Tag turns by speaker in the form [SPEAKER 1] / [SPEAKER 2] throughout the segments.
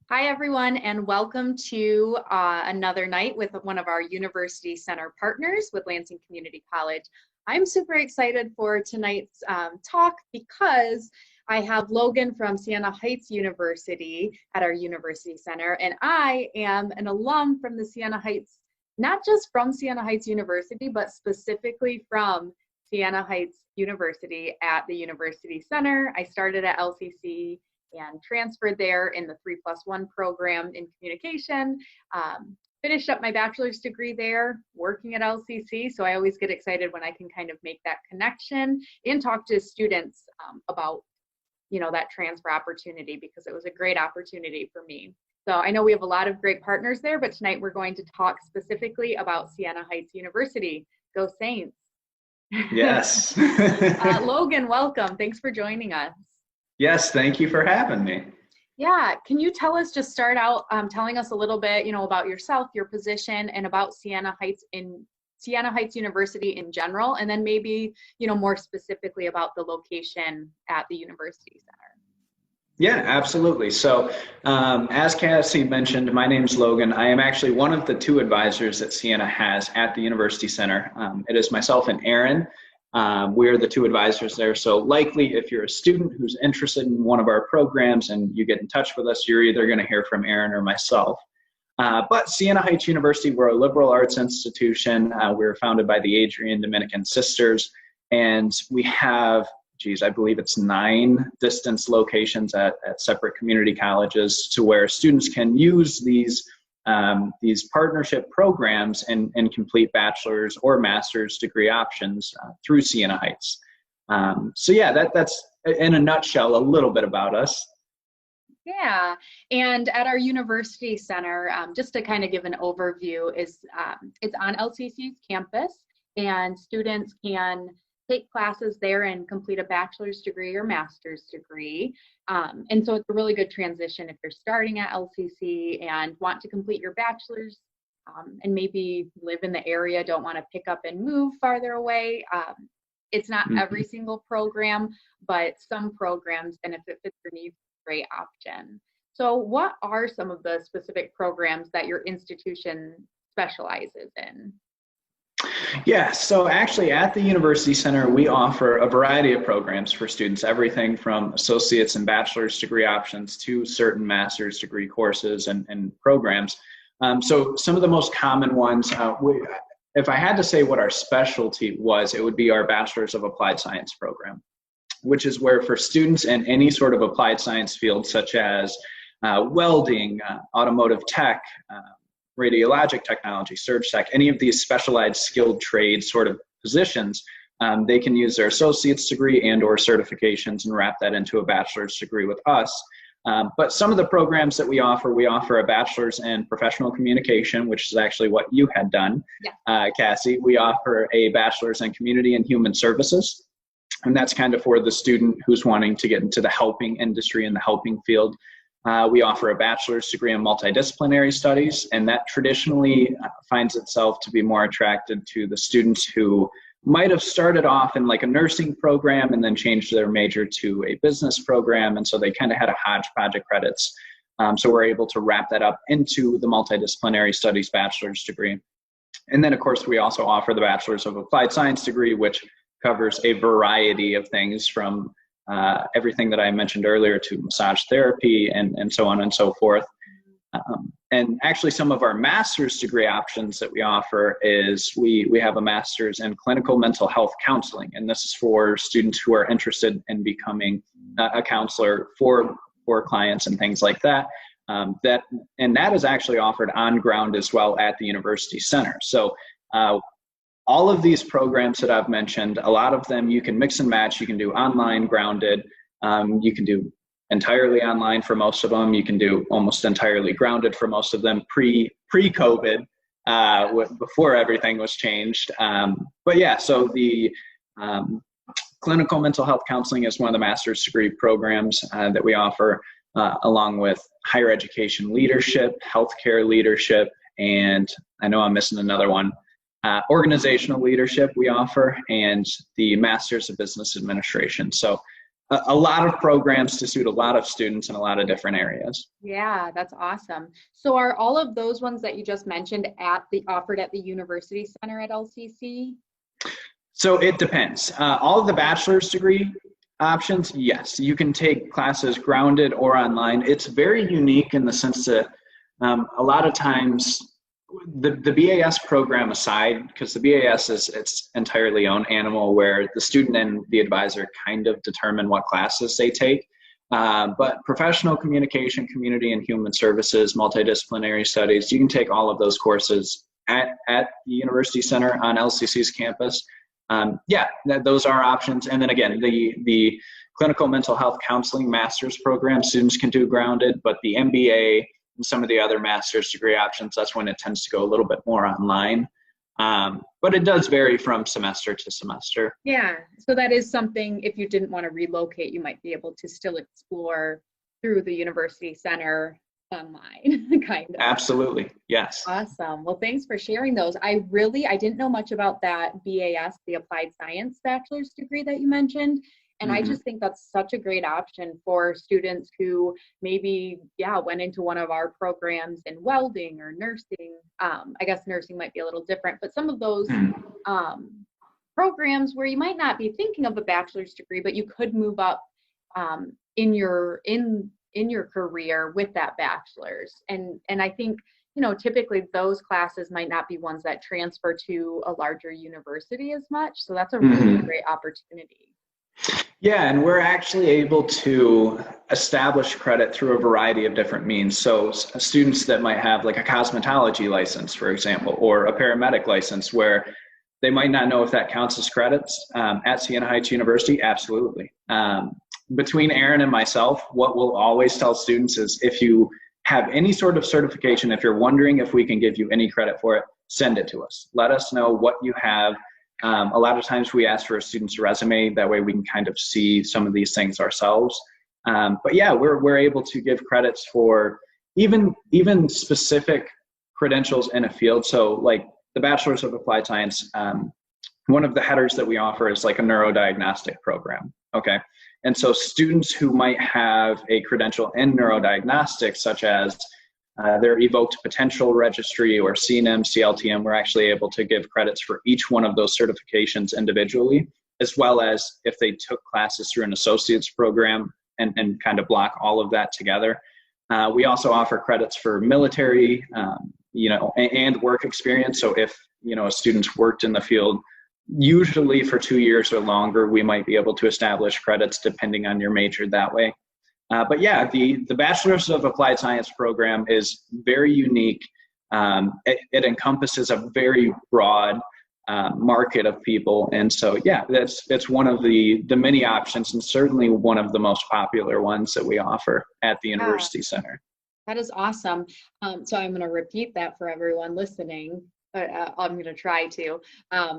[SPEAKER 1] Hi, everyone, and welcome to another night with one of our University Center partners with Lansing Community College. I'm super excited for tonight's talk because I have Logan from Siena Heights University at our University Center, and I am an alum from the Siena Heights, not just from Siena Heights University, but specifically from Siena Heights University at the University Center. I started at LCC and transferred there in the 3+1 program in communication. Finished up my bachelor's degree there, working at LCC. So I always get excited when I can kind of make that connection and talk to students about, that transfer opportunity, because it was a great opportunity for me. So I know we have a lot of great partners there, but tonight we're going to talk specifically about Siena Heights University. Go Saints.
[SPEAKER 2] Yes.
[SPEAKER 1] Logan, welcome. Thanks for joining us.
[SPEAKER 2] Yes, thank you for having me.
[SPEAKER 1] Yeah, can you just start out telling us a little bit, about yourself, your position, and about Siena Heights University in general, and then maybe, more specifically about the location at the University Center.
[SPEAKER 2] Yeah, absolutely. So as Cassie mentioned, my name's Logan. I am actually one of the two advisors that Siena has at the University Center. It is myself and Aaron. We're the two advisors there. So likely if you're a student who's interested in one of our programs and you get in touch with us, you're either going to hear from Aaron or myself. But Siena Heights University, we're a liberal arts institution. We were founded by the Adrian Dominican Sisters, and we have, I believe it's 9 distance locations at separate community colleges to where students can use these partnership programs and complete bachelor's or master's degree options through Siena Heights. So yeah, that's in a nutshell a little bit about us.
[SPEAKER 1] Yeah, and at our University Center, just to kind of give an overview, it's on LCC's campus, and students can take classes there and complete a bachelor's degree or master's degree. And so it's a really good transition if you're starting at LCC and want to complete your bachelor's and maybe live in the area, don't want to pick up and move farther away. It's not every single program, but some programs, and if it fits your needs, great option. So what are some of the specific programs that your institution specializes in?
[SPEAKER 2] Yeah, so actually at the University Center, we offer a variety of programs for students, everything from associate's and bachelor's degree options to certain master's degree courses and programs. So some of the most common ones, if I had to say what our specialty was, it would be our Bachelor's of Applied Science program, which is where for students in any sort of applied science field, such as welding, automotive tech, radiologic technology, surge tech, any of these specialized skilled trade sort of positions, they can use their associate's degree and or certifications and wrap that into a bachelor's degree with us. But some of the programs that we offer a bachelor's in professional communication, which is actually what you had done, yeah. Cassie. We offer a bachelor's in community and human services, and that's kind of for the student who's wanting to get into the helping industry and the helping field. We offer a bachelor's degree in multidisciplinary studies, and that traditionally finds itself to be more attracted to the students who might have started off in like a nursing program and then changed their major to a business program, and so they kind of had a hodgepodge of credits. So we're able to wrap that up into the multidisciplinary studies bachelor's degree. And then, of course, we also offer the Bachelor's of Applied Science degree, which covers a variety of things from everything that I mentioned earlier to massage therapy and so on and so forth. And actually some of our master's degree options that we offer is we have a master's in clinical mental health counseling, and this is for students who are interested in becoming a counselor for clients and things like that. That is actually offered on ground as well at the University Center. So all of these programs that I've mentioned, a lot of them you can mix and match. You can do online, grounded. You can do entirely online for most of them. You can do almost entirely grounded for most of them pre-COVID, before everything was changed. But yeah, so the clinical mental health counseling is one of the master's degree programs that we offer, along with higher education leadership, healthcare leadership, and I know I'm missing another one. Organizational leadership we offer, and the Masters of Business Administration. So a lot of programs to suit a lot of students in a lot of different areas.
[SPEAKER 1] Yeah, that's awesome. So are all of those ones that you just mentioned offered at the University Center at LCC?
[SPEAKER 2] So it depends. All of the bachelor's degree options, yes, you can take classes grounded or online. It's very unique in the sense that a lot of times the BAS program aside, because the BAS is its entirely own animal where the student and the advisor kind of determine what classes they take. But professional communication, community and human services, multidisciplinary studies, you can take all of those courses at the University Center on LCC's campus. Yeah, those are options. And then again, the clinical mental health counseling master's program, students can do grounded, but the MBA and some of the other master's degree options, that's when it tends to go a little bit more online. But it does vary from semester to semester.
[SPEAKER 1] Yeah, so that is something, if you didn't want to relocate, you might be able to still explore through the University Center online, kind of.
[SPEAKER 2] Absolutely, yes.
[SPEAKER 1] Awesome. Well, thanks for sharing those. I didn't know much about that BAS, the Applied Science bachelor's degree that you mentioned. And I just think that's such a great option for students who maybe, went into one of our programs in welding or nursing. I guess nursing might be a little different, but some of those programs where you might not be thinking of a bachelor's degree, but you could move up in your career with that bachelor's. And I think, typically those classes might not be ones that transfer to a larger university as much. So that's a really great opportunity.
[SPEAKER 2] Yeah, and we're actually able to establish credit through a variety of different means. So students that might have like a cosmetology license, for example, or a paramedic license where they might not know if that counts as credits at Siena Heights University, absolutely. Between Aaron and myself, what we'll always tell students is if you have any sort of certification, if you're wondering if we can give you any credit for it, send it to us. Let us know what you have. A lot of times we ask for a student's resume, that way we can kind of see some of these things ourselves. But yeah, we're able to give credits for even specific credentials in a field. So like the Bachelor's of Applied Science, one of the headers that we offer is like a neurodiagnostic program, okay? And so students who might have a credential in neurodiagnostics, such as their evoked potential registry or CNM, CLTM, we're actually able to give credits for each one of those certifications individually, as well as if they took classes through an associate's program and kind of block all of that together. We also offer credits for military, and work experience. So if, a student's worked in the field, usually for 2 years or longer, we might be able to establish credits depending on your major that way. But yeah, the Bachelor's of Applied Science program is very unique. It encompasses a very broad market of people. And so, yeah, it's one of the many options and certainly one of the most popular ones that we offer at the University Center.
[SPEAKER 1] That is awesome. So I'm going to repeat that for everyone listening. I'm going to try to.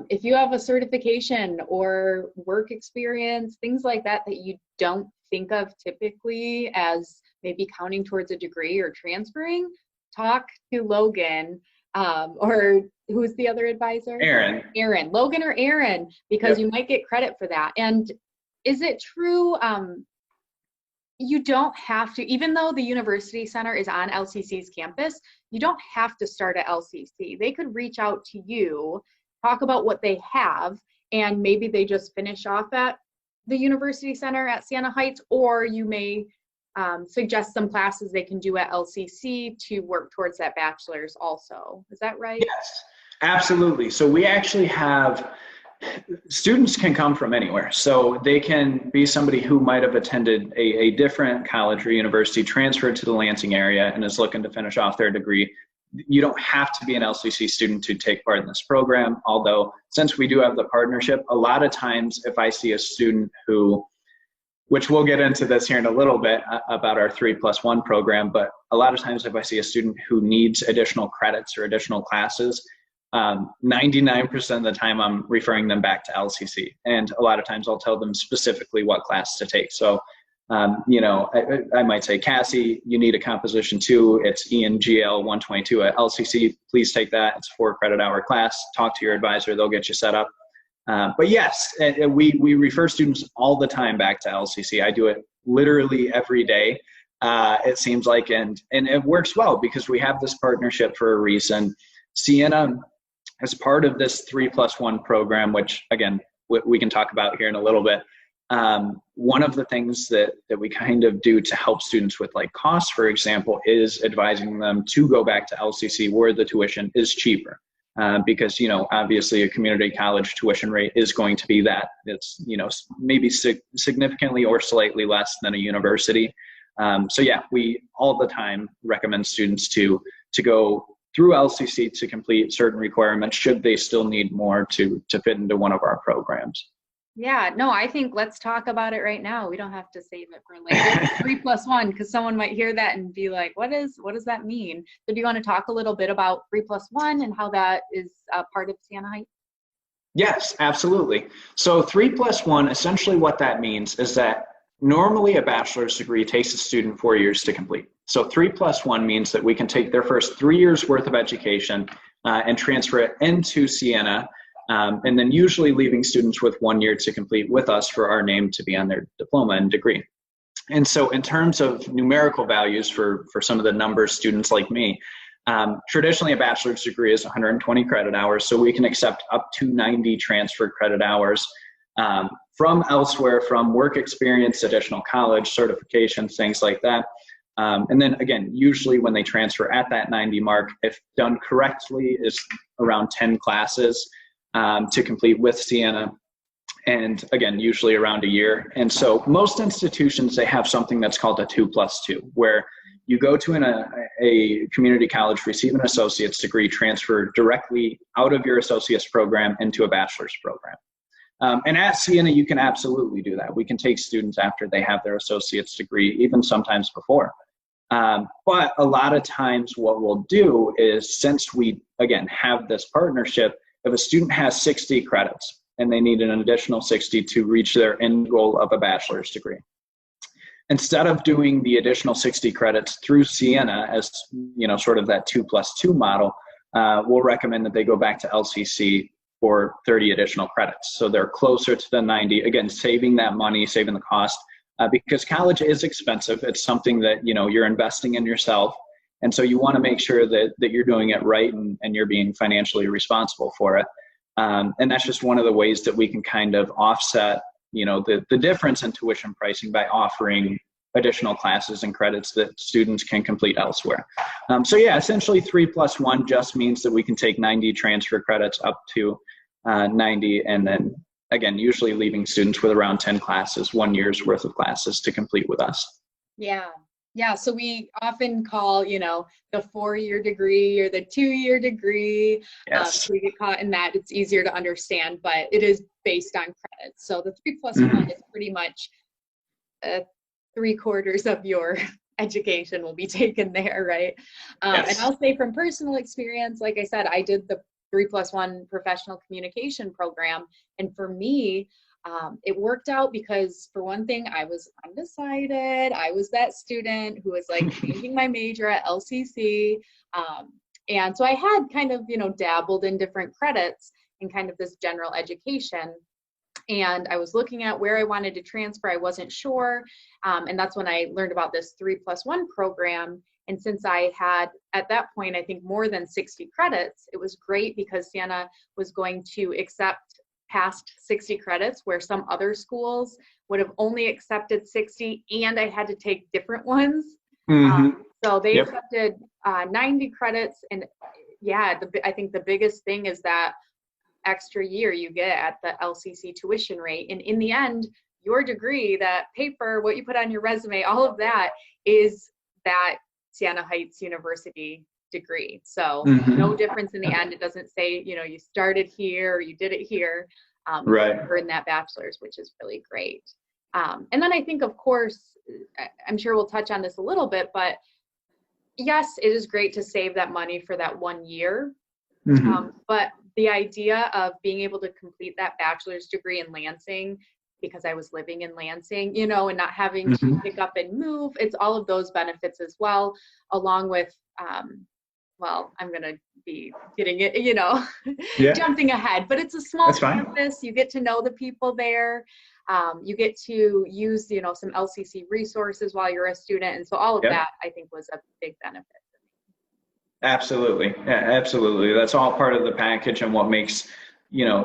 [SPEAKER 1] If you have a certification or work experience, things like that you don't think of typically as maybe counting towards a degree or transferring, talk to Logan, or who's the other advisor? Aaron, Logan or Aaron, because you might get credit for that. And is it true, you don't have to, even though the University Center is on LCC's campus, you don't have to start at LCC. They could reach out to you, talk about what they have, and maybe they just finish off at the University Center at Siena Heights, or you may suggest some classes they can do at LCC to work towards that bachelor's also. Is that right?
[SPEAKER 2] Yes, absolutely. So we actually have, students can come from anywhere. So they can be somebody who might have attended a different college or university, transferred to the Lansing area, and is looking to finish off their degree. You don't have to be an LCC student to take part in this program, although since we do have the partnership, a lot of times if I see a student who, which we'll get into this here in a little bit about our 3+1 program, but a lot of times if I see a student who needs additional credits or additional classes, 99% of the time I'm referring them back to LCC. And a lot of times I'll tell them specifically what class to take. So, I might say, Cassie, you need a composition 2. It's ENGL 122 at LCC. Please take that. It's a 4 credit hour class. Talk to your advisor. They'll get you set up. But yes, we refer students all the time back to LCC. I do it literally every day. It seems like, and it works well because we have this partnership for a reason. Siena, as part of this 3+1 program, which again, we can talk about here in a little bit. One of the things that we kind of do to help students with like costs, for example, is advising them to go back to LCC where the tuition is cheaper. Because, obviously a community college tuition rate is going to be that. It's, maybe significantly or slightly less than a university. So yeah, we all the time recommend students to go through LCC to complete certain requirements should they still need more to fit into one of our programs.
[SPEAKER 1] Yeah, no, I think let's talk about it right now. We don't have to save it for later. 3+1, because someone might hear that and be like, what does that mean? So do you want to talk a little bit about 3+1 and how that is part of Siena Heights?
[SPEAKER 2] Yes, absolutely. So 3+1, essentially what that means is that normally a bachelor's degree takes a student 4 years to complete. So 3+1 means that we can take their first 3 years worth of education and transfer it into Siena. And then usually leaving students with 1 year to complete with us for our name to be on their diploma and degree. And so in terms of numerical values for some of the numbers students like me, traditionally a bachelor's degree is 120 credit hours, so we can accept up to 90 transfer credit hours from elsewhere, from work experience, additional college certifications, things like that. And then again, usually when they transfer at that 90 mark, if done correctly, is around 10 classes to complete with Siena, and again, usually around a year. And so most institutions, they have something that's called a 2+2, where you go to a community college, receive an associate's degree, transfer directly out of your associate's program into a bachelor's program. And at Siena, you can absolutely do that. We can take students after they have their associate's degree, even sometimes before. But a lot of times what we'll do is, since we, again, have this partnership, if a student has 60 credits and they need an additional 60 to reach their end goal of a bachelor's degree, instead of doing the additional 60 credits through Siena as, sort of that 2+2 model, we'll recommend that they go back to LCC for 30 additional credits. So they're closer to the 90, again, saving that money, saving the cost, because college is expensive. It's something that, you're investing in yourself. And so you want to make sure that you're doing it right and you're being financially responsible for it. And that's just one of the ways that we can kind of offset, the difference in tuition pricing by offering additional classes and credits that students can complete elsewhere. So yeah, essentially 3+1 just means that we can take 90 transfer credits up to 90, and then again, usually leaving students with around 10 classes, 1 year's worth of classes to complete with us.
[SPEAKER 1] Yeah, so we often call, the 4-year degree or the 2-year degree.
[SPEAKER 2] Yes.
[SPEAKER 1] So we get caught in that. It's easier to understand, but it is based on credits. So the 3+1 is pretty much 3/4 of your education will be taken there, right?
[SPEAKER 2] Yes.
[SPEAKER 1] And I'll say from personal experience, like I said, I did the 3+1 professional communication program. And for me, it worked out because, for one thing, I was undecided. I was that student who was like changing my major at LCC. And so I had kind of, dabbled in different credits in kind of this general education. And I was looking at where I wanted to transfer. I wasn't sure. And that's when I learned about this 3+1 program. And since I had, at that point, I think more than 60 credits, it was great because Siena was going to accept past 60 credits, where some other schools would have only accepted 60, and I had to take different ones. So they accepted 90 credits. And yeah, I think the biggest thing is that extra year you get at the LCC tuition rate. And in the end, your degree, that paper, what you put on your resume, all of that is that Siena Heights University degree. So no difference in the end. It doesn't say, you started here or you did it here.
[SPEAKER 2] Right.
[SPEAKER 1] You're in that bachelor's, which is really great. And then I think, of course, I'm sure we'll touch on this a little bit, but yes, it is great to save that money for that 1 year. But the idea of being able to complete that bachelor's degree in Lansing, because I was living in Lansing, and not having to pick up and move, it's all of those benefits as well, along with, well, I'm going to be getting it, you know,
[SPEAKER 2] Yeah,
[SPEAKER 1] jumping ahead. But it's a small
[SPEAKER 2] that's fine.
[SPEAKER 1] campus. You get to know the people there. You get to use, you know, some LCC resources while you're a student. And so all of
[SPEAKER 2] Yep.
[SPEAKER 1] that, I think, was a big benefit.
[SPEAKER 2] Absolutely. Yeah, absolutely. That's all part of the package and what makes,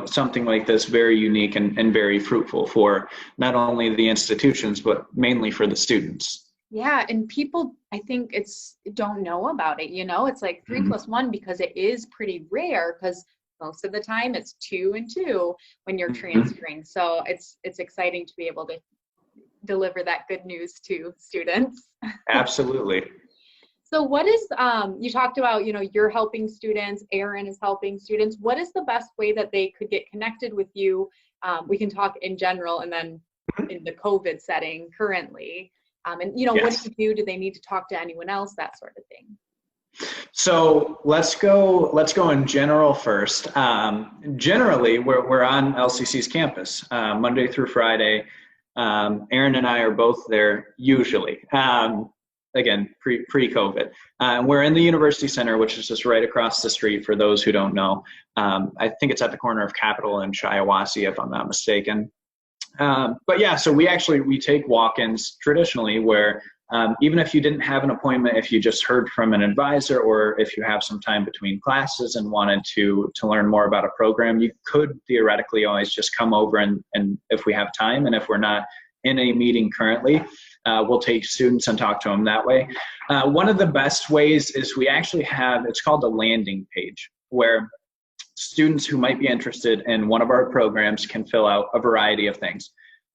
[SPEAKER 2] something like this very unique and very fruitful for not only the institutions, but mainly for the students.
[SPEAKER 1] Yeah, and people, I think don't know about it, you know, it's like three
[SPEAKER 2] Mhm.
[SPEAKER 1] plus one because it is pretty rare because most of the time it's two and two when you're
[SPEAKER 2] Mhm.
[SPEAKER 1] transferring. So it's exciting to be able to deliver that good news to students.
[SPEAKER 2] Absolutely.
[SPEAKER 1] So what is you talked about, you know, you're helping students, Aaron is helping students. What is the best way that they could get connected with you? We can talk in general and then in the COVID setting currently. And you know, what
[SPEAKER 2] Yes.
[SPEAKER 1] do you do? Do they need to talk to anyone else? That sort of thing.
[SPEAKER 2] So let's go in general first. Generally, we're on LCC's campus Monday through Friday. Aaron and I are both there usually. Again, pre-COVID. We're in the University Center, which is just right across the street for those who don't know. I think it's at the corner of Capitol and Shiawassee, if I'm not mistaken. But yeah, so we take walk-ins traditionally where even if you didn't have an appointment, if you just heard from an advisor or if you have some time between classes and wanted to learn more about a program, you could theoretically always just come over and if we have time and if we're not in a meeting currently, we'll take students and talk to them that way. One of the best ways is we actually have, it's called a landing page, where students who might be interested in one of our programs can fill out a variety of things.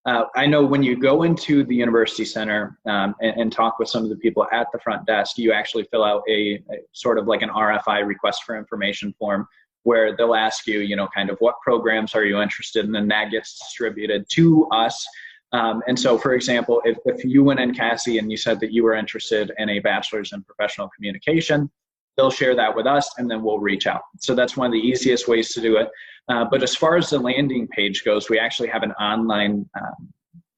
[SPEAKER 2] I know when you go into the University Center and talk with some of the people at the front desk, you actually fill out a sort of like an RFI, request for information form, where they'll ask you, kind of what programs are you interested in, and that gets distributed to us. And so, for example, if you went in, Cassie, and you said that you were interested in a bachelor's in professional communication, they'll share that with us and then we'll reach out. So that's one of the easiest ways to do it. But as far as the landing page goes, we actually have an online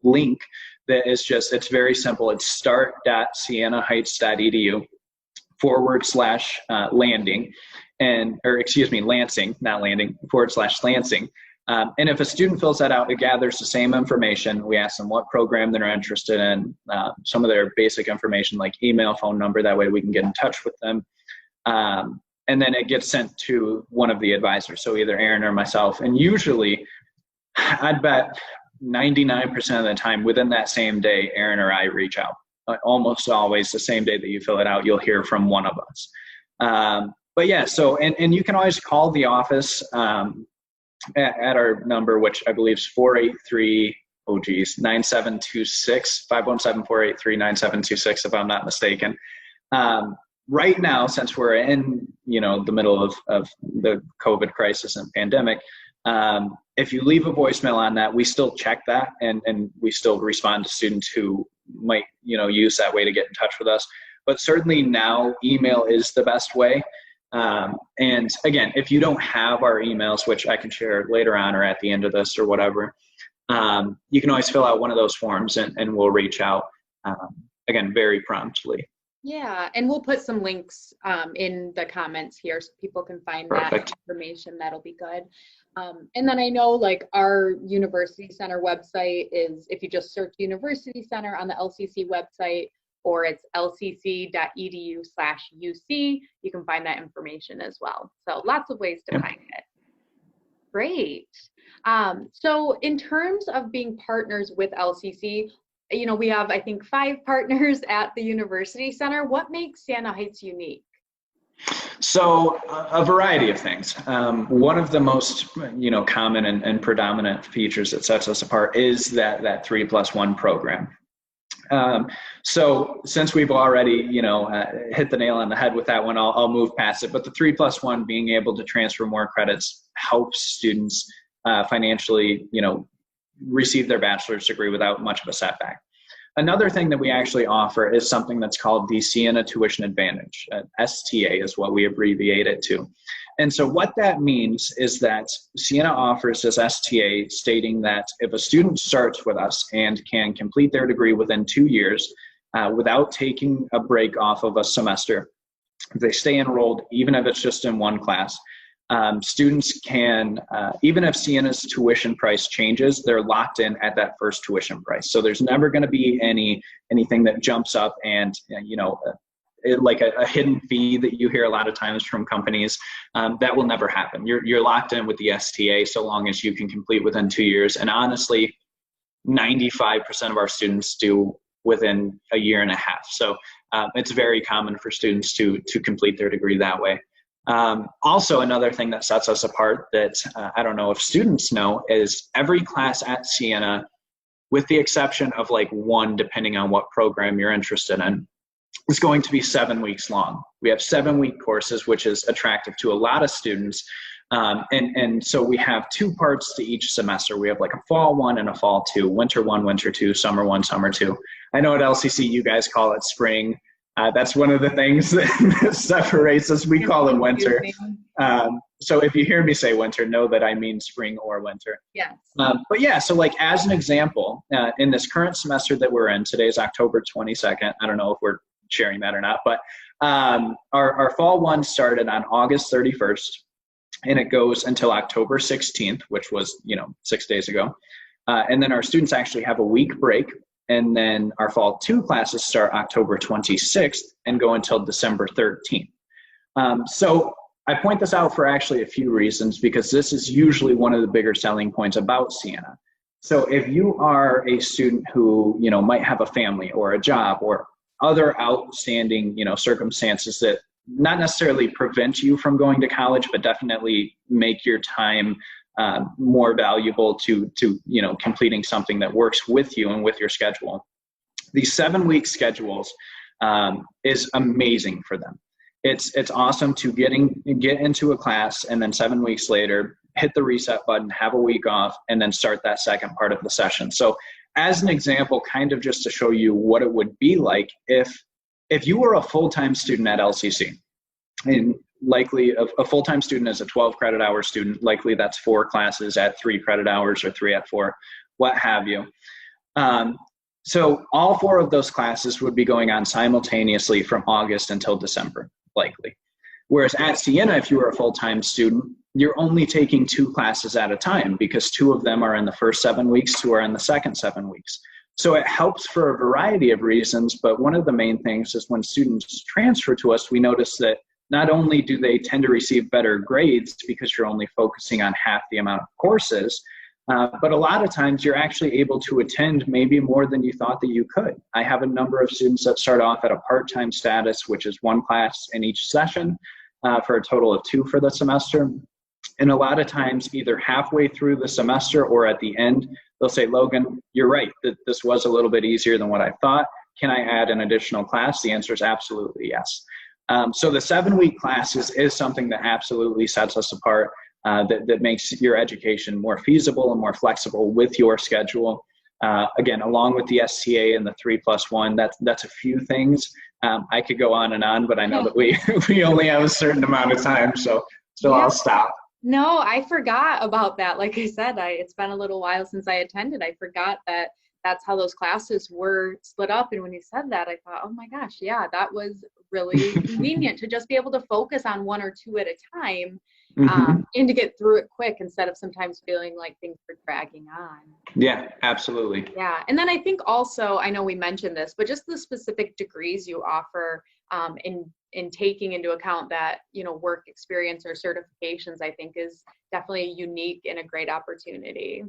[SPEAKER 2] link that is it's very simple. It's start.sienaheights.edu/landing Lansing, not landing, /Lansing. And if a student fills that out, it gathers the same information. We ask them what program they're interested in, some of their basic information like email, phone number. That way we can get in touch with them. And then it gets sent to one of the advisors, so either Aaron or myself. And usually, I'd bet 99% of the time within that same day, Aaron or I reach out. Almost always the same day that you fill it out, you'll hear from one of us. But yeah, so, and you can always call the office at our number, which I believe is 9726, 517-483-9726, if I'm not mistaken. Right now, since we're in, the middle of the COVID crisis and pandemic, if you leave a voicemail on that, we still check that and we still respond to students who might, use that way to get in touch with us. But certainly now, email is the best way. And again, if you don't have our emails, which I can share later on or at the end of this or whatever, you can always fill out one of those forms and we'll reach out, again, very promptly.
[SPEAKER 1] Yeah, and we'll put some links in the comments here so people can find
[SPEAKER 2] Perfect.
[SPEAKER 1] that information. That'll be good. And then I know like our University Center website is, if you just search University Center on the LCC website, or it's lcc.edu/UC, you can find that information as well. So lots of ways to find it. Great. So in terms of being partners with LCC, we have, I think, 5 partners at the University Center. What makes Siena Heights unique?
[SPEAKER 2] So a variety of things. One of the most, common and predominant features that sets us apart is that 3+1 program. So since we've already, hit the nail on the head with that one, I'll move past it. But the 3+1, being able to transfer more credits, helps students financially, receive their bachelor's degree without much of a setback. Another thing that we actually offer is something that's called the Siena Tuition Advantage. STA is what we abbreviate it to. And so what that means is that Siena offers this STA stating that if a student starts with us and can complete their degree within 2 years without taking a break off of a semester, If they stay enrolled, even if it's just in one class, students can, even if Siena's tuition price changes, they're locked in at that first tuition price. So there's never going to be anything that jumps up and, like a hidden fee that you hear a lot of times from companies. That will never happen. You're locked in with the STA so long as you can complete within 2 years. And honestly, 95% of our students do within a year and a half. So it's very common for students to complete their degree that way. Also, another thing that sets us apart that I don't know if students know is every class at Siena, with the exception of like one, depending on what program you're interested in, is going to be 7 weeks long. We have 7-week courses, which is attractive to a lot of students. And so we have 2 parts to each semester. We have like a fall 1 and a fall 2, winter 1, winter 2, summer 1, summer 2. I know at LCC you guys call it spring. That's one of the things that separates us. We call it winter. So if you hear me say winter, know that I mean spring or winter.
[SPEAKER 1] Yes.
[SPEAKER 2] But yeah, so like as an example, in this current semester that we're in, today's October 22nd. I don't know if we're sharing that or not, but our fall 1 started on August 31st. And it goes until October 16th, which was, 6 days ago. And then our students actually have a week break. And then our fall 2 classes start October 26th and go until December 13th. So I point this out for actually a few reasons, because this is usually one of the bigger selling points about Siena. So if you are a student who, might have a family or a job or other outstanding, circumstances that not necessarily prevent you from going to college, but definitely make your time more valuable to completing something that works with you and with your schedule. These 7-week schedules is amazing for them. It's awesome to get into a class and then 7 weeks later hit the reset button, have a week off, and then start that second part of the session. So as an example, kind of just to show you what it would be like if you were a full-time student at LCC, and likely a full-time student is a 12 credit hour student, likely that's 4 classes at 3 credit hours or 3 at 4, what have you. So all 4 of those classes would be going on simultaneously from August until December, likely. Whereas at Siena, if you were a full-time student, you're only taking 2 classes at a time, because 2 of them are in the first 7 weeks, 2 are in the second 7 weeks. So it helps for a variety of reasons, but one of the main things is when students transfer to us, we notice that not only do they tend to receive better grades because you're only focusing on half the amount of courses, but a lot of times you're actually able to attend maybe more than you thought that you could. I have a number of students that start off at a part-time status, which is 1 class in each session, for a total of 2 for the semester. And a lot of times, either halfway through the semester or at the end, they'll say, Logan, you're right, that this was a little bit easier than what I thought. Can I add an additional class? The answer is absolutely yes. So the 7-week classes is something that absolutely sets us apart, that makes your education more feasible and more flexible with your schedule. Again, along with the STA and the 3+1, that's a few things. I could go on and on, but I know that we only have a certain amount of time, so yeah. I'll stop.
[SPEAKER 1] No, I forgot about that. Like I said, it's been a little while since I attended. I forgot that that's how those classes were split up. And when you said that, I thought, oh my gosh, yeah, that was really convenient to just be able to focus on 1 or 2 at a time, and to get through it quick instead of sometimes feeling like things were dragging on.
[SPEAKER 2] Yeah, absolutely.
[SPEAKER 1] Yeah. And then I think also, I know we mentioned this, but just the specific degrees you offer, in taking into account that, work experience or certifications, I think is definitely unique and a great opportunity.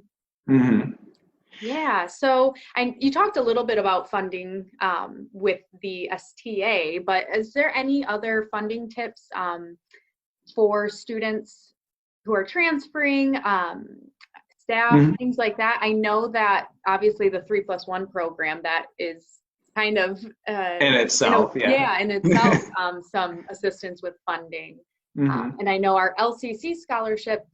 [SPEAKER 1] Yeah. So you talked a little bit about funding with the STA, but is there any other funding tips for students who are transferring, staff, things like that? I know that obviously the 3+1 program, that is kind of
[SPEAKER 2] in itself,
[SPEAKER 1] in itself, some assistance with funding. And I know our LCC scholarship,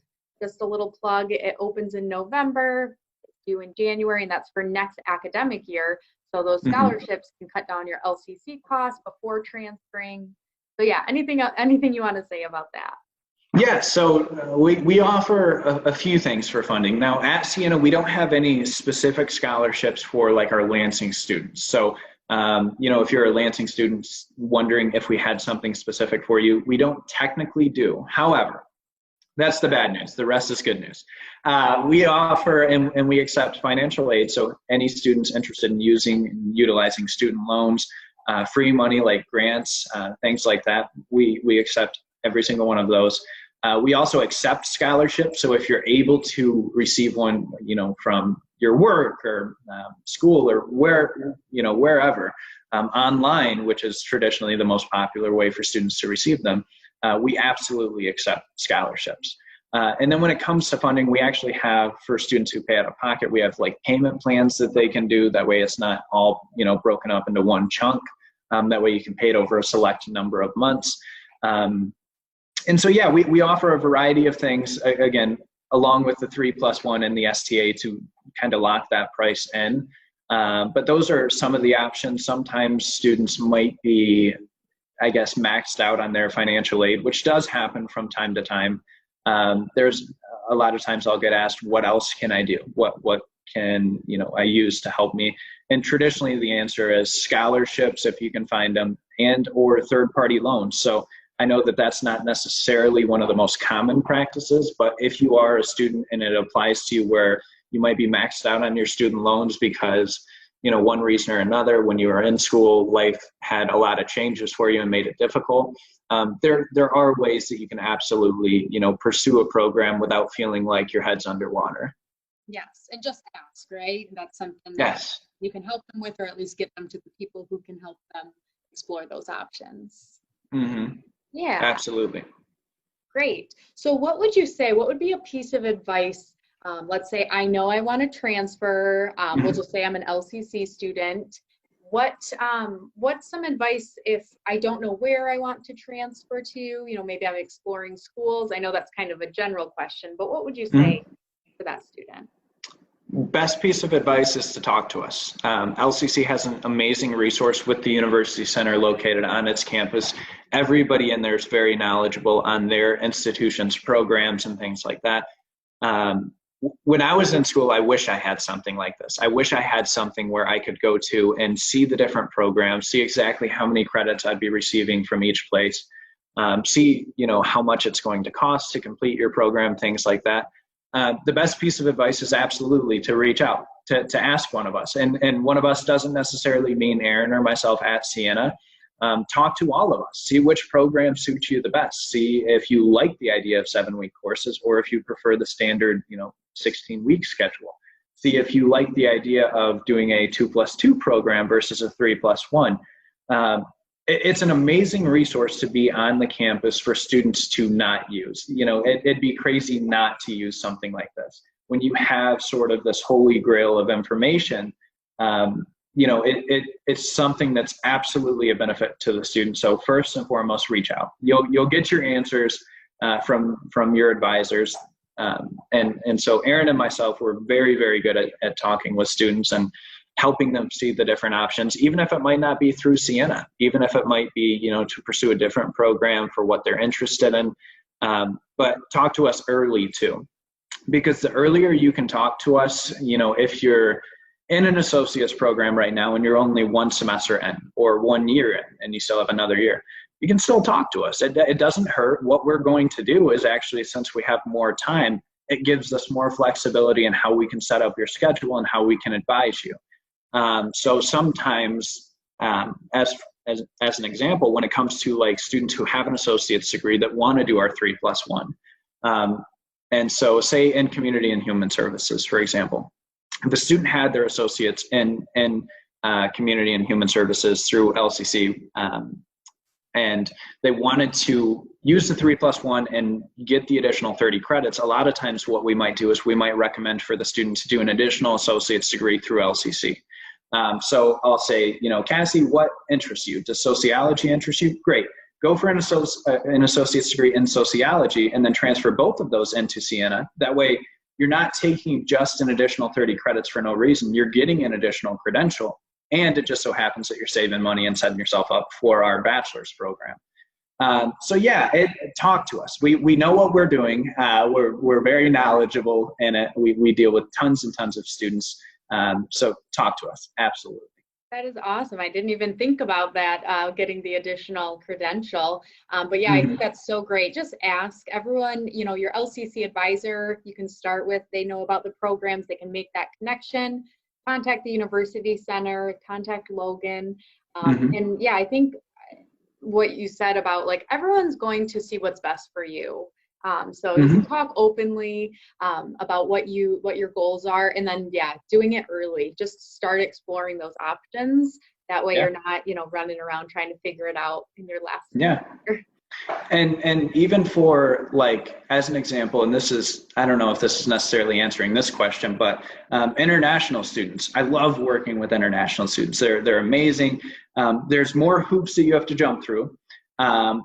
[SPEAKER 1] just a little plug, it opens in November, it's due in January, and that's for next academic year. So those scholarships can cut down your LCC costs before transferring. So yeah, anything you want to say about that?
[SPEAKER 2] Yeah, so we offer a few things for funding. Now at Siena, we don't have any specific scholarships for like our Lansing students. So If you're a Lansing student wondering if we had something specific for you, we don't technically do. However, that's the bad news. The rest is good news. We offer and we accept financial aid. So any students interested in utilizing student loans, free money like grants, things like that, we accept every single one of those. We also accept scholarships. So if you're able to receive one, from your work or school or wherever, online, which is traditionally the most popular way for students to receive them, we absolutely accept scholarships. And then when it comes to funding, we actually have, for students who pay out of pocket, we have like payment plans that they can do. That way it's not all, broken up into one chunk. That way you can pay it over a select number of months. And so, yeah, we offer a variety of things, again, along with the 3+1 and the STA to kind of lock that price in. But those are some of the options. Sometimes students might be, I guess, maxed out on their financial aid, which does happen from time to time. There's a lot of times I'll get asked, what else can I do? What can I use to help me? And traditionally the answer is scholarships, if you can find them, and or third-party loans. So I know that that's not necessarily one of the most common practices, but if you are a student and it applies to you where you might be maxed out on your student loans because, one reason or another, when you were in school, life had a lot of changes for you and made it difficult. There are ways that you can absolutely, pursue a program without feeling like your head's underwater.
[SPEAKER 1] Yes, and just ask, right? That's something that
[SPEAKER 2] Yes.
[SPEAKER 1] you can help them with, or at least get them to the people who can help them explore those options.
[SPEAKER 2] Mm-hmm.
[SPEAKER 1] Yeah.
[SPEAKER 2] Absolutely.
[SPEAKER 1] Great. So what would you say, what would be a piece of advice? Let's say I know I want to transfer. We'll just say I'm an LCC student. What's some advice if I don't know where I want to transfer to? Maybe I'm exploring schools. I know that's kind of a general question, but what would you say for that student?
[SPEAKER 2] Best piece of advice is to talk to us. LCC has an amazing resource with the University Center located on its campus. Everybody in there is very knowledgeable on their institution's programs and things like that. When I was in school, I wish I had something like this. I wish I had something where I could go to and see the different programs, see exactly how many credits I'd be receiving from each place, see how much it's going to cost to complete your program, things like that. The best piece of advice is absolutely to reach out, to ask one of us. And one of us doesn't necessarily mean Aaron or myself at Siena. Talk to all of us. See which program suits you the best. See if you like the idea of 7-week courses or if you prefer the standard, 16-week schedule. See if you like the idea of doing a 2+2 program versus a 3+1. It's an amazing resource to be on the campus for students to not use. It'd be crazy not to use something like this. When you have sort of this holy grail of information, it's something that's absolutely a benefit to the student. So first and foremost, reach out. You'll get your answers from your advisors. And so Aaron and myself were very, very good at talking with students and helping them see the different options, even if it might not be through Siena, even if it might be, to pursue a different program for what they're interested in. But talk to us early too, because the earlier you can talk to us, if you're in an associate's program right now and you're only one semester in or 1 year in and you still have another year, you can still talk to us. It doesn't hurt. What we're going to do is actually, since we have more time, it gives us more flexibility in how we can set up your schedule and how we can advise you. So sometimes, as an example, when it comes to like students who have an associate's degree that want to do our 3+1, and so say in community and human services, for example, if a student had their associates in community and human services through LCC, and they wanted to use the 3+1 and get the additional 30 credits, a lot of times what we might do is we might recommend for the student to do an additional associate's degree through LCC. So I'll say, Cassie, what interests you? Does sociology interest you? Great. Go for an associate's degree in sociology and then transfer both of those into Siena. That way, you're not taking just an additional 30 credits for no reason. You're getting an additional credential. And it just so happens that you're saving money and setting yourself up for our bachelor's program. So yeah, talk to us. We know what we're doing. We're very knowledgeable in it. We deal with tons and tons of students. So talk to us, absolutely.
[SPEAKER 1] That is awesome. I didn't even think about that, getting the additional credential. But yeah, I think
[SPEAKER 2] Mhm.
[SPEAKER 1] that's so great. Just ask everyone, your LCC advisor, you can start with, they know about the programs, they can make that connection, contact the university center, contact Logan.
[SPEAKER 2] Mhm.
[SPEAKER 1] And yeah, I think what you said about like everyone's going to see what's best for you. So you can
[SPEAKER 2] Mhm.
[SPEAKER 1] talk openly about what your goals are, and then yeah, doing it early. Just start exploring those options. That way,
[SPEAKER 2] Yeah.
[SPEAKER 1] you're not running around trying to figure it out in your last
[SPEAKER 2] Yeah.
[SPEAKER 1] year.
[SPEAKER 2] And even for like as an example, and this is, I don't know if this is necessarily answering this question, but international students, I love working with international students. They're amazing. There's more hoops that you have to jump through.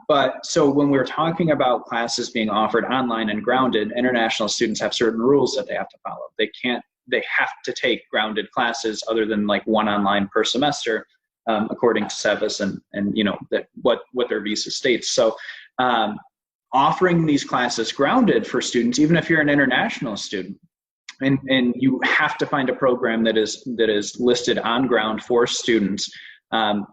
[SPEAKER 2] But so when we're talking about classes being offered online and grounded, international students have certain rules that they have to follow. They have to take grounded classes other than like one online per semester, according to SEVIS and that what their visa states. So um, offering these classes grounded for students, even if you're an international student, and you have to find a program that is listed on ground for students,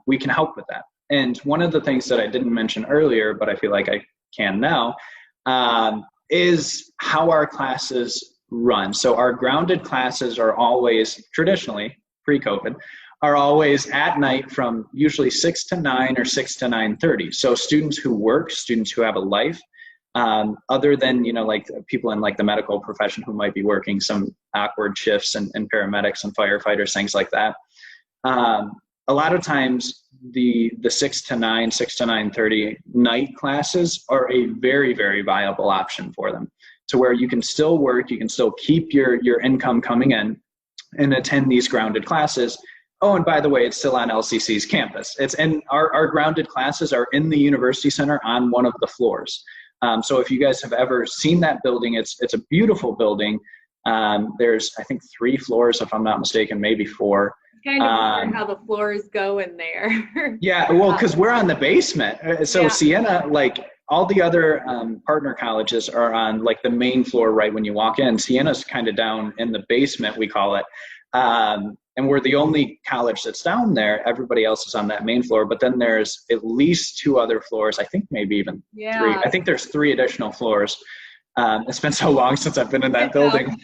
[SPEAKER 2] we can help with that. And one of the things that I didn't mention earlier, but I feel like I can now, is how our classes run. So our grounded classes are always, traditionally, pre-COVID, are always at night from usually 6 to 9 or 6 to 9:30. So students who work, students who have a life, other than like people in like the medical profession who might be working some awkward shifts and paramedics and firefighters, things like that. A lot of times the 6 to 9, 6 to 9:30 night classes are a very, very viable option for them, to where you can still work, you can still keep your income coming in and attend these grounded classes. Oh, and by the way, it's still on LCC's campus. And our grounded classes are in the University Center on one of the floors. So if you guys have ever seen that building, it's a beautiful building. There's, I think, 3 floors, if I'm not mistaken, maybe 4.
[SPEAKER 1] It's kind of weird how the floors go in there.
[SPEAKER 2] Yeah, well, because we're on the basement. So
[SPEAKER 1] Yeah.
[SPEAKER 2] Siena, like all the other partner colleges are on like the main floor right when you walk in. Siena's kind of down in the basement, we call it. And we're the only college that's down there. Everybody else is on that main floor. But then there's at least 2 other floors. I think maybe even 3.
[SPEAKER 1] Yeah.
[SPEAKER 2] I think there's 3 additional floors. It's been so long since I've been in that building.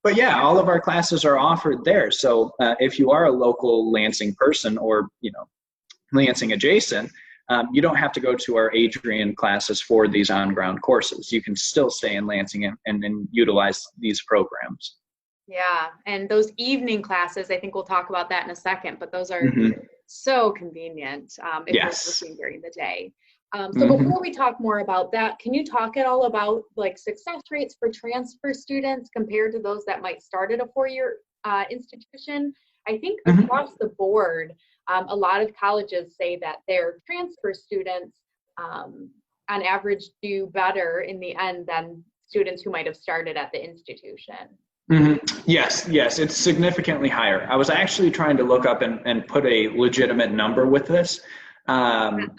[SPEAKER 2] But yeah, all of our classes are offered there. So if you are a local Lansing person or Lansing adjacent, you don't have to go to our Adrian classes for these on-ground courses. You can still stay in Lansing and utilize these programs.
[SPEAKER 1] Yeah, and those evening classes, I think we'll talk about that in a second, but those are
[SPEAKER 2] Mm-hmm.
[SPEAKER 1] so convenient if you're
[SPEAKER 2] Yes.
[SPEAKER 1] working during the day. So
[SPEAKER 2] Mm-hmm.
[SPEAKER 1] before we talk more about that, can you talk at all about like success rates for transfer students compared to those that might start at a 4-year institution? I think
[SPEAKER 2] Mm-hmm.
[SPEAKER 1] across the board, a lot of colleges say that their transfer students on average do better in the end than students who might have started at the institution.
[SPEAKER 2] Mm-hmm. Yes, it's significantly higher. I was actually trying to look up and put a legitimate number with this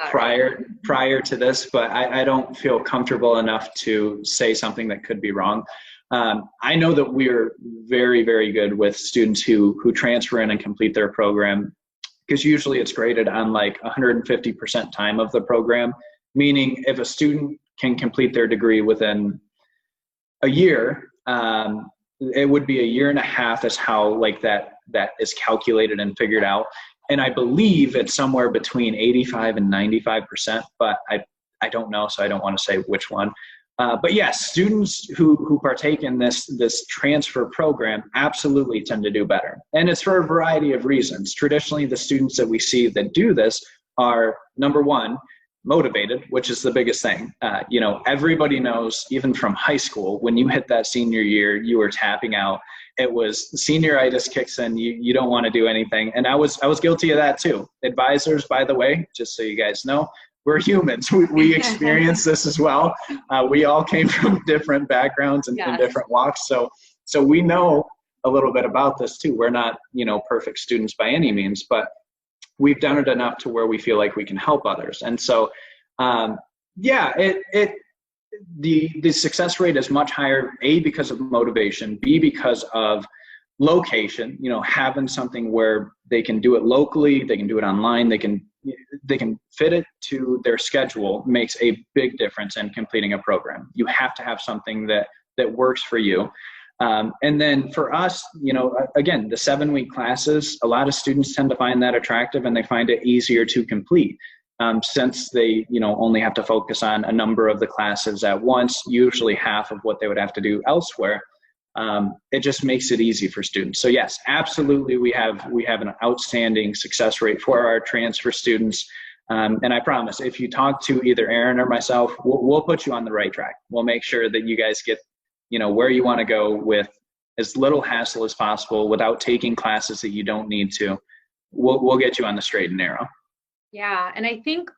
[SPEAKER 2] prior to this, but I don't feel comfortable enough to say something that could be wrong. I know that we're very, very good with students who transfer in and complete their program, because usually it's graded on like 150% time of the program, meaning if a student can complete their degree within a year, it would be a year and a half is how like that is calculated and figured out. And I believe it's somewhere between 85 and 95%, but I don't know, so I don't want to say which one. But yes, students who partake in this transfer program absolutely tend to do better. And it's for a variety of reasons. Traditionally, the students that we see that do this are, number one, motivated, which is the biggest thing. Everybody knows, even from high school, when you hit that senior year, you were tapping out. It was senioritis kicks in. You don't want to do anything. And I was guilty of that too. Advisors, by the way, just so you guys know, we're humans. We experience this as well. We all came from different backgrounds and different walks. So we know a little bit about this too. We're not, perfect students by any means, but we've done it enough to where we feel like we can help others. And so, the success rate is much higher, A, because of motivation, B, because of location, you know, having something where they can do it locally, they can do it online, they can fit it to their schedule makes a big difference in completing a program. You have to have something that works for you. And then for us, you know, again, the 7-week classes, a lot of students tend to find that attractive, and they find it easier to complete since they, you know, only have to focus on a number of the classes at once, usually half of what they would have to do elsewhere. It just makes it easy for students. So yes, absolutely, we have an outstanding success rate for our transfer students. And I promise, if you talk to either Aaron or myself, we'll put you on the right track. We'll make sure that you guys get, you know, where you want to go with as little hassle as possible without taking classes that you don't need to. We'll get you on the straight and narrow.
[SPEAKER 1] Yeah, and I think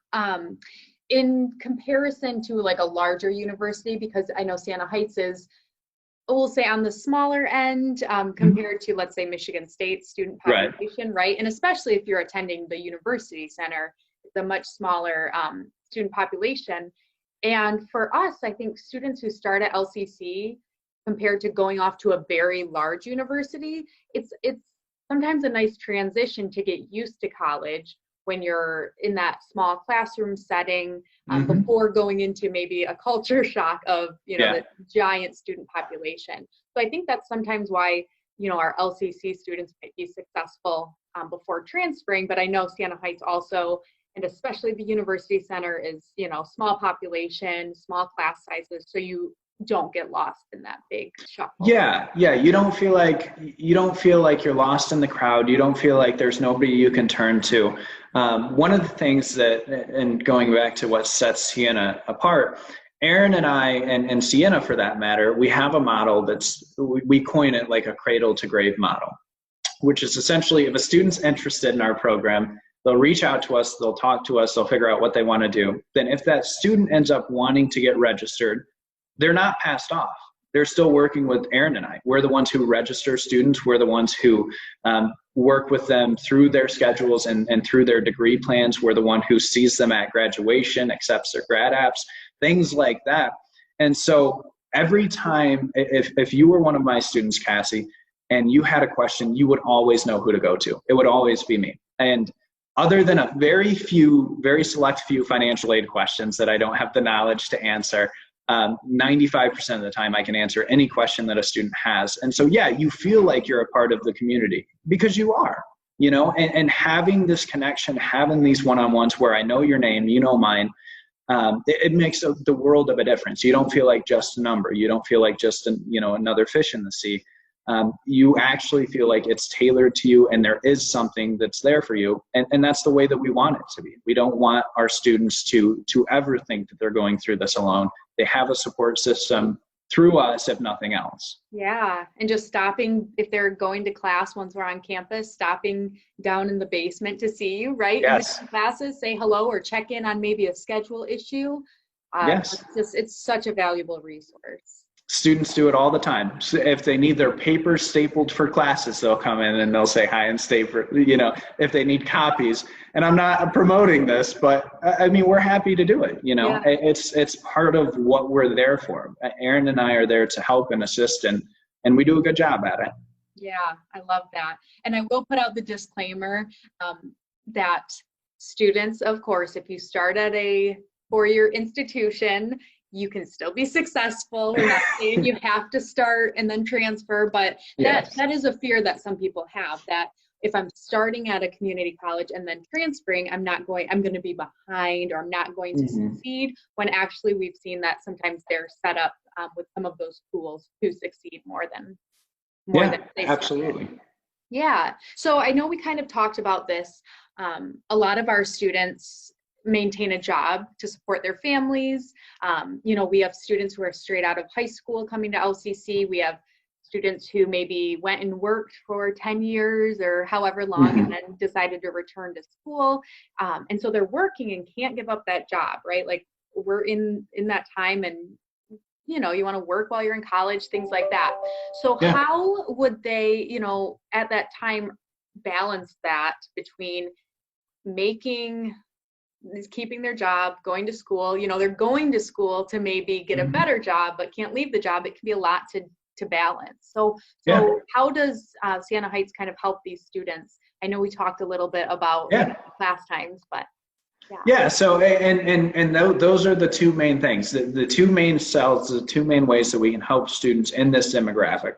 [SPEAKER 1] in comparison to like a larger university, because I know Siena Heights is, we'll say, on the smaller end compared to, let's say, Michigan State student population, right? And especially if you're attending the university center, it's a much smaller student population. And for us, I think students who start at LCC compared to going off to a very large university, it's sometimes a nice transition to get used to college when you're in that small classroom setting before going into maybe a culture shock of, you know, the giant student population. So I think that's sometimes why, you know, our LCC students might be successful before transferring. But I know Siena Heights also, and especially the university center, is, you know, small population, small class sizes, so you don't get lost in that big shuffle.
[SPEAKER 2] Yeah, you don't feel like you're lost in the crowd. You don't feel like there's nobody you can turn to. One of the things that, and going back to what sets Siena apart, Aaron and I, and Siena for that matter, we have a model we coin it like a cradle to grave model, which is essentially, if a student's interested in our program, they'll reach out to us, they'll talk to us, they'll figure out what they want to do. Then if that student ends up wanting to get registered, they're not passed off. They're still working with Aaron and I. We're the ones who register students. We're the ones who work with them through their schedules and through their degree plans. We're the one who sees them at graduation, accepts their grad apps, things like that. And so every time, if you were one of my students, Cassie, and you had a question, you would always know who to go to. It would always be me. And other than a very select few financial aid questions that I don't have the knowledge to answer, 95% of the time I can answer any question that a student has. And so, yeah, you feel like you're a part of the community because you are, you know, and having this connection, having these one-on-ones where I know your name, you know mine, it makes the world of a difference. You don't feel like just a number. You don't feel like just, another fish in the sea. You actually feel like it's tailored to you and there is something that's there for you. And that's the way that we want it to be. We don't want our students to ever think that they're going through this alone. They have a support system through us, if nothing else.
[SPEAKER 1] Yeah, and just stopping, if they're going to class once we're on campus, stopping down in the basement to see you, right?
[SPEAKER 2] Yes.
[SPEAKER 1] In classes, say hello or check in on maybe a schedule issue.
[SPEAKER 2] Yes.
[SPEAKER 1] It's such a valuable resource.
[SPEAKER 2] Students do it all the time. So if they need their papers stapled for classes, they'll come in and they'll say hi and staple, if they need copies. And I'm not promoting this, but I mean, we're happy to do it.
[SPEAKER 1] Yeah.
[SPEAKER 2] It's part of what we're there for. Aaron and I are there to help and assist, and we do a good job at it.
[SPEAKER 1] Yeah, I love that. And I will put out the disclaimer that students, of course, if you start at a four-year institution, you can still be successful. We're not saying you have to start and then transfer, but that is a fear that some people have, that if I'm starting at a community college and then transferring, I'm going to be behind, or I'm not going to succeed, when actually we've seen that sometimes they're set up with some of those schools to succeed more than they
[SPEAKER 2] absolutely.
[SPEAKER 1] Started. Yeah. So I know we kind of talked about this. A lot of our students maintain a job to support their families. We have students who are straight out of high school coming to LCC. We have students who maybe went and worked for 10 years or however long and then decided to return to school. And so they're working and can't give up that job, right? Like, we're in that time, and you want to work while you're in college, things like that. So how would they, at that time, balance that between keeping their job, going to school? They're going to school to maybe get a better job, but can't leave the job. It can be a lot to to balance. So
[SPEAKER 2] Yeah.
[SPEAKER 1] how does Siena Heights kind of help these students? I know we talked a little bit about class times, but
[SPEAKER 2] yeah. So those are the two main things. The two main cells, the two main ways that we can help students in this demographic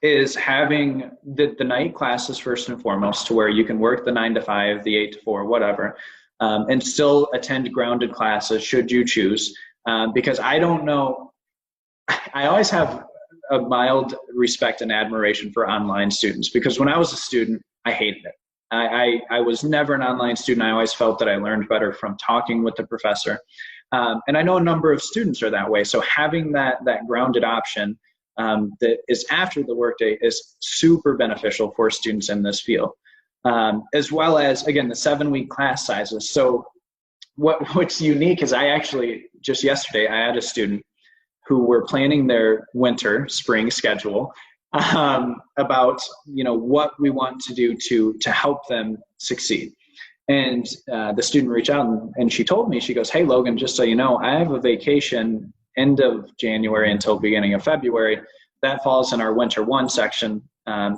[SPEAKER 2] is having the night classes first and foremost, to where you can work the 9 to 5, the 8 to 4, whatever, and still attend grounded classes should you choose. Because I don't know, I always have a mild respect and admiration for online students, because when I was a student, I hated it. I was never an online student. I always felt that I learned better from talking with the professor. And I know a number of students are that way. So having that grounded option that is after the workday is super beneficial for students in this field. As well as, again, the 7-week class sizes. So what's unique is I actually, just yesterday, I had a student who were planning their spring schedule about, what we want to do to help them succeed. And the student reached out and she told me, she goes, "Hey, Logan, just so you know, I have a vacation end of January until beginning of February. That falls in our winter 1 section.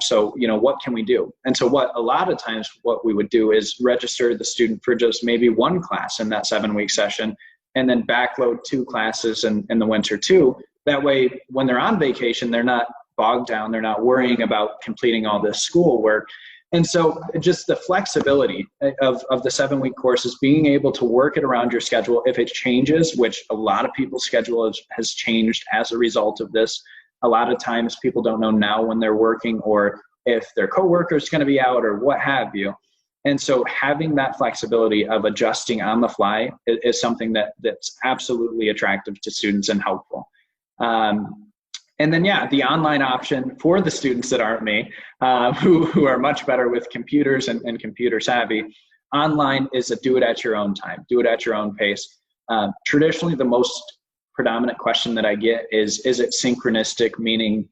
[SPEAKER 2] So, what can we do?" And so a lot of times what we would do is register the student for just maybe 1 class in that 7-week session, and then backload 2 classes in the winter too. That way, when they're on vacation, they're not bogged down. They're not worrying about completing all this schoolwork. And so just the flexibility of the 7-week courses, being able to work it around your schedule if it changes, which a lot of people's schedule has changed as a result of this. A lot of times people don't know now when they're working, or if their coworker is going to be out, or what have you. And so having that flexibility of adjusting on the fly is something that's absolutely attractive to students and helpful. And then, the online option for the students that aren't me, who are much better with computers and computer savvy, online is a do it at your own time, do it at your own pace. Traditionally, the most predominant question that I get is it synchronistic? Meaning,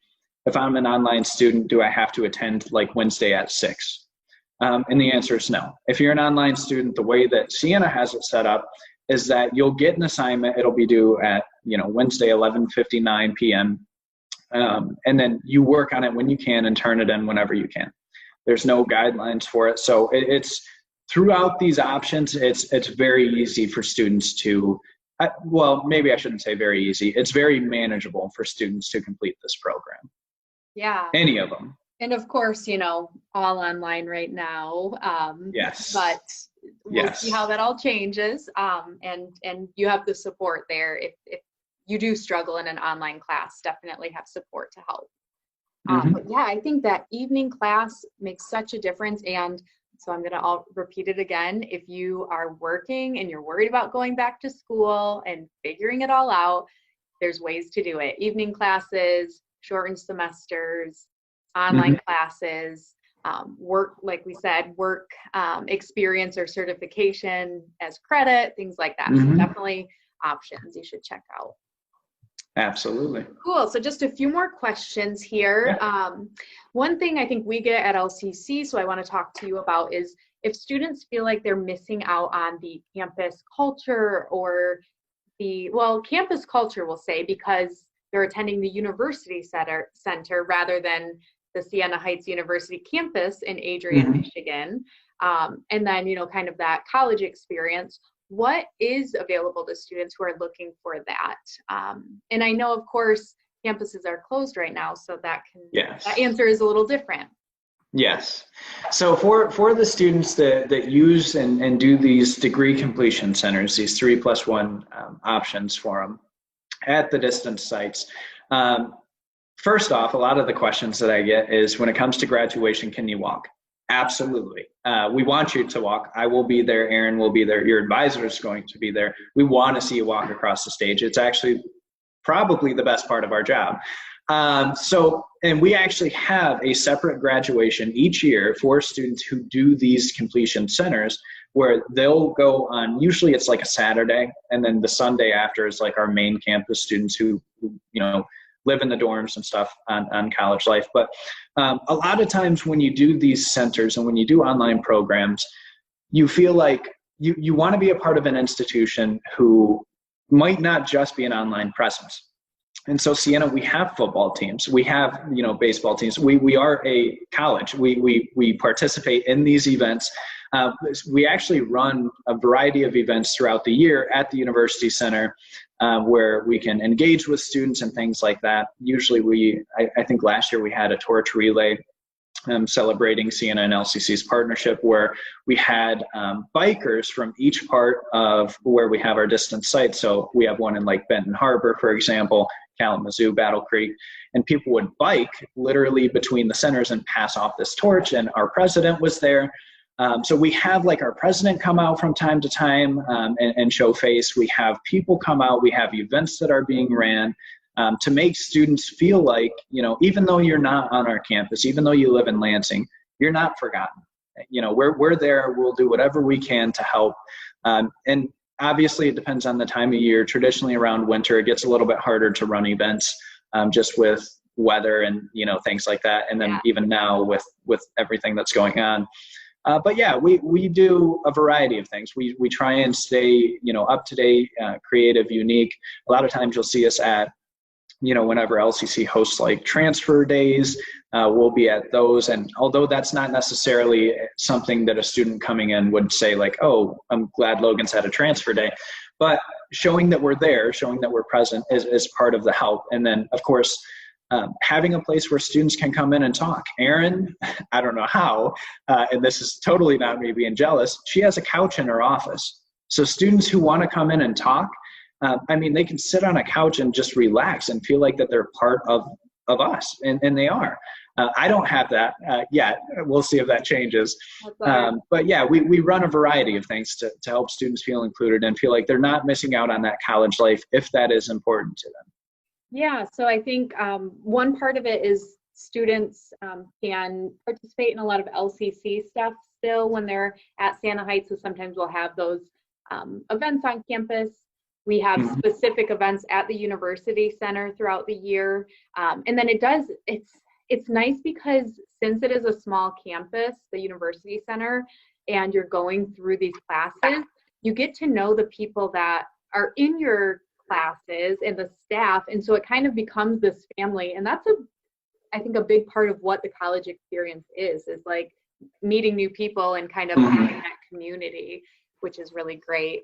[SPEAKER 2] if I'm an online student, do I have to attend like Wednesday at 6? And the answer is no. If you're an online student, the way that Siena has it set up is that you'll get an assignment. It'll be due at Wednesday 11:59 p.m. And then you work on it when you can and turn it in whenever you can. There's no guidelines for it. So it's throughout these options, it's very easy for students to, well, maybe I shouldn't say very easy. It's very manageable for students to complete this program.
[SPEAKER 1] Yeah.
[SPEAKER 2] Any of them.
[SPEAKER 1] And of course, all online right now.
[SPEAKER 2] Yes.
[SPEAKER 1] But we'll see how that all changes. And you have the support there. If you do struggle in an online class, definitely have support to help. But I think that evening class makes such a difference. And so I'm I'll repeat it again. If you are working and you're worried about going back to school and figuring it all out, there's ways to do it. Evening classes, shortened semesters, online classes, work, like we said, work experience or certification as credit, things like that. So definitely options you should check out.
[SPEAKER 2] Absolutely.
[SPEAKER 1] Cool. So just a few more questions here. One thing I think we get at LCC, so I want to talk to you about, is if students feel like they're missing out on the campus culture, or campus culture, we'll say, because they're attending the university center rather than the Siena Heights University campus in Adrian, Michigan. And then, kind of that college experience. What is available to students who are looking for that? And I know, of course, campuses are closed right now, so that answer is a little different.
[SPEAKER 2] Yes. So for the students that use and do these degree completion centers, these 3+1 options for them at the distance sites, first off, a lot of the questions that I get is, when it comes to graduation, can you walk? Absolutely. We want you to walk. I will be there. Aaron will be there. Your advisor is going to be there. We want to see you walk across the stage. It's actually probably the best part of our job. And we actually have a separate graduation each year for students who do these completion centers, where they'll go on, usually it's like a Saturday, and then the Sunday after is like our main campus students who live in the dorms and stuff on college life. But a lot of times when you do these centers and when you do online programs, you feel like you want to be a part of an institution who might not just be an online presence. And so Siena, we have football teams, we have, baseball teams. We are a college. We participate in these events. We actually run a variety of events throughout the year at the University Center, where we can engage with students and things like that. Usually I think last year we had a torch relay celebrating Siena and LCC's partnership, where we had bikers from each part of where we have our distance sites. So we have one in like Benton Harbor, for example, Kalamazoo, Battle Creek, and people would bike literally between the centers and pass off this torch. And our president was there. So we have like our president come out from time to time and show face. We have people come out. We have events that are being ran to make students feel like, even though you're not on our campus, even though you live in Lansing, you're not forgotten. We're there. We'll do whatever we can to help. And obviously, it depends on the time of year. Traditionally, around winter, it gets a little bit harder to run events, just with weather and things like that. And then even now with everything that's going on. But yeah, we do a variety of things. We try and stay up to date, creative, unique. A lot of times you'll see us at whenever LCC hosts like transfer days, we'll be at those. And although that's not necessarily something that a student coming in would say like, oh, I'm glad Logan's had a transfer day, but showing that we're there, showing that we're present is part of the help. And then of course, having a place where students can come in and talk. Erin, I don't know how, and this is totally not me being jealous, she has a couch in her office. So students who want to come in and talk, they can sit on a couch and just relax and feel like that they're part of us, and they are. I don't have that yet. We'll see if that changes. But yeah, we run a variety of things to help students feel included and feel like they're not missing out on that college life if that is important to them.
[SPEAKER 1] Yeah, so I think one part of it is students can participate in a lot of LCC stuff still when they're at Siena Heights. So sometimes we'll have those events on campus. We have specific events at the University Center throughout the year. And then it's nice because since it is a small campus, the University Center, and you're going through these classes, you get to know the people that are in your classes and the staff. And so it kind of becomes this family. And that's I think a big part of what the college experience is like meeting new people and kind of having that community, which is really great.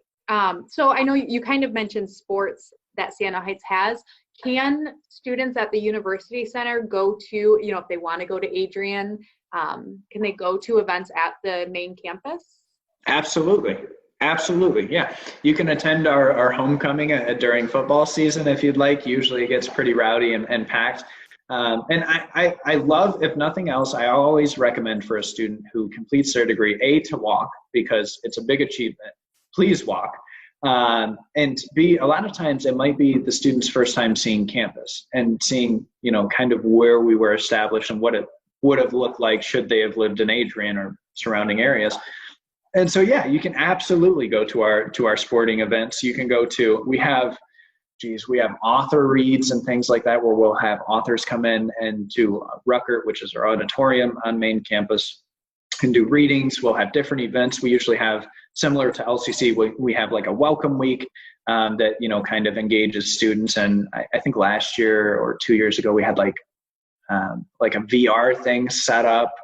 [SPEAKER 1] So I know you kind of mentioned sports that Siena Heights has. Can students at the University Center go to, if they want to go to Adrian, can they go to events at the main campus?
[SPEAKER 2] Absolutely. Yeah. You can attend our homecoming during football season if you'd like. Usually it gets pretty rowdy and packed. And I love, if nothing else, I always recommend for a student who completes their degree, to walk, because it's a big achievement. Please walk. And B, a lot of times it might be the student's first time seeing campus and seeing, kind of where we were established and what it would have looked like should they have lived in Adrian or surrounding areas. And so, yeah, you can absolutely go to our sporting events. You can go to, we have author reads and things like that, where we'll have authors come in and do Ruckert, which is our auditorium on main campus, and do readings. We'll have different events. We usually have, similar to LCC, we have like a welcome week that, kind of engages students. And I think last year or 2 years ago, we had like a VR thing set up,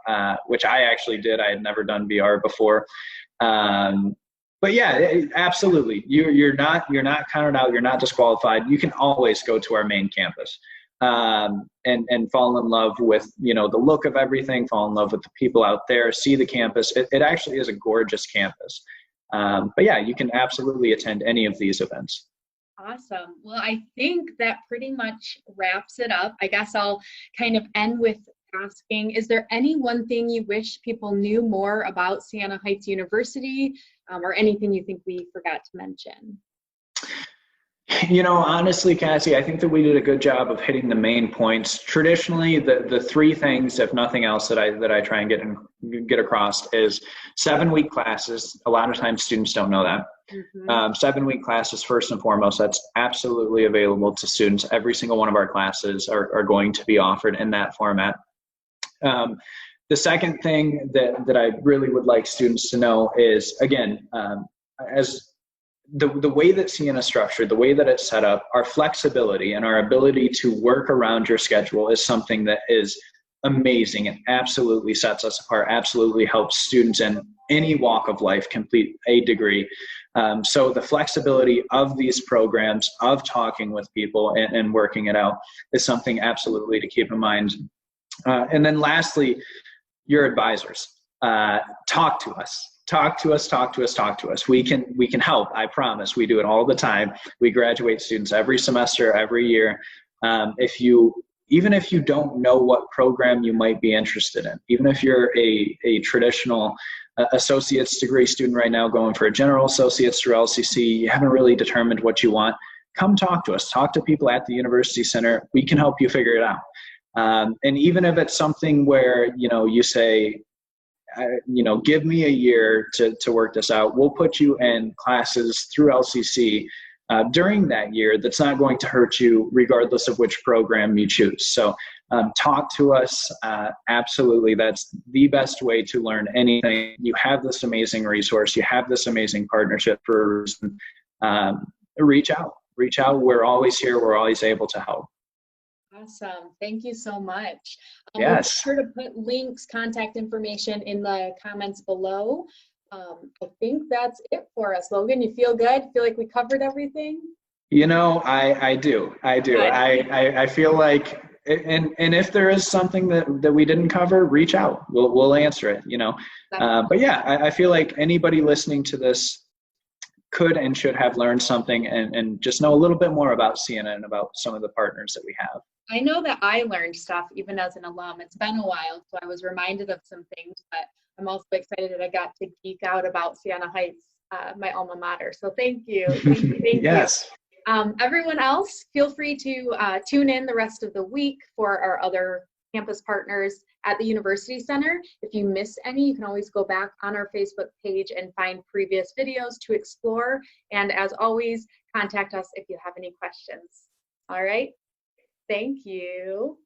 [SPEAKER 2] which I actually did. I had never done VR before. But yeah, absolutely. You're not counted out. You're not disqualified. You can always go to our main campus and fall in love with, the look of everything, fall in love with the people out there, see the campus. It actually is a gorgeous campus. But yeah, you can absolutely attend any of these events.
[SPEAKER 1] Awesome. Well, I think that pretty much wraps it up. I guess I'll kind of end with asking, is there any one thing you wish people knew more about Siena Heights University, or anything you think we forgot to mention?
[SPEAKER 2] Honestly, Cassie, I think that we did a good job of hitting the main points. Traditionally, the three things, if nothing else, that I try and get across is 7-week classes. A lot of times students don't know that. 7-week classes, first and foremost, that's absolutely available to students. Every single one of our classes are going to be offered in that format. The second thing that I really would like students to know is, again, as the way that Siena is structured, the way that it's set up, our flexibility and our ability to work around your schedule is something that is amazing and absolutely sets us apart, absolutely helps students in any walk of life complete a degree. So the flexibility of these programs, of talking with people and working it out, is something absolutely to keep in mind. And then lastly, your advisors. Talk to us. Talk to us, talk to us, talk to us. We can help, I promise. We do it all the time. We graduate students every semester, every year. Even if you don't know what program you might be interested in, even if you're a traditional associate's degree student right now going for a general associate's through LCC, you haven't really determined what you want, come talk to us. Talk to people at the University Center. We can help you figure it out. And even if it's something where, you say, give me a year to work this out, we'll put you in classes through LCC during that year that's not going to hurt you regardless of which program you choose. So talk to us. Absolutely. That's the best way to learn anything. You have this amazing resource. You have this amazing partnership for a reason. Reach out. We're always here. We're always able to help.
[SPEAKER 1] Awesome. Thank you so much.
[SPEAKER 2] Yes.
[SPEAKER 1] We'll be sure to put links, contact information in the comments below. I think that's it for us. Logan, you feel good? Feel like we covered everything?
[SPEAKER 2] I do. I feel like, and if there is something that we didn't cover, reach out. We'll answer it, But yeah, I feel like anybody listening to this could and should have learned something and just know a little bit more about Siena and about some of the partners that we have.
[SPEAKER 1] I know that I learned stuff even as an alum. It's been a while, so I was reminded of some things, but I'm also excited that I got to geek out about Siena Heights, my alma mater. So thank you. Thank
[SPEAKER 2] Yes.
[SPEAKER 1] you. Everyone else, feel free to tune in the rest of the week for our other campus partners at the University Center. If you miss any, you can always go back on our Facebook page and find previous videos to explore. And as always, contact us if you have any questions. All right. Thank you.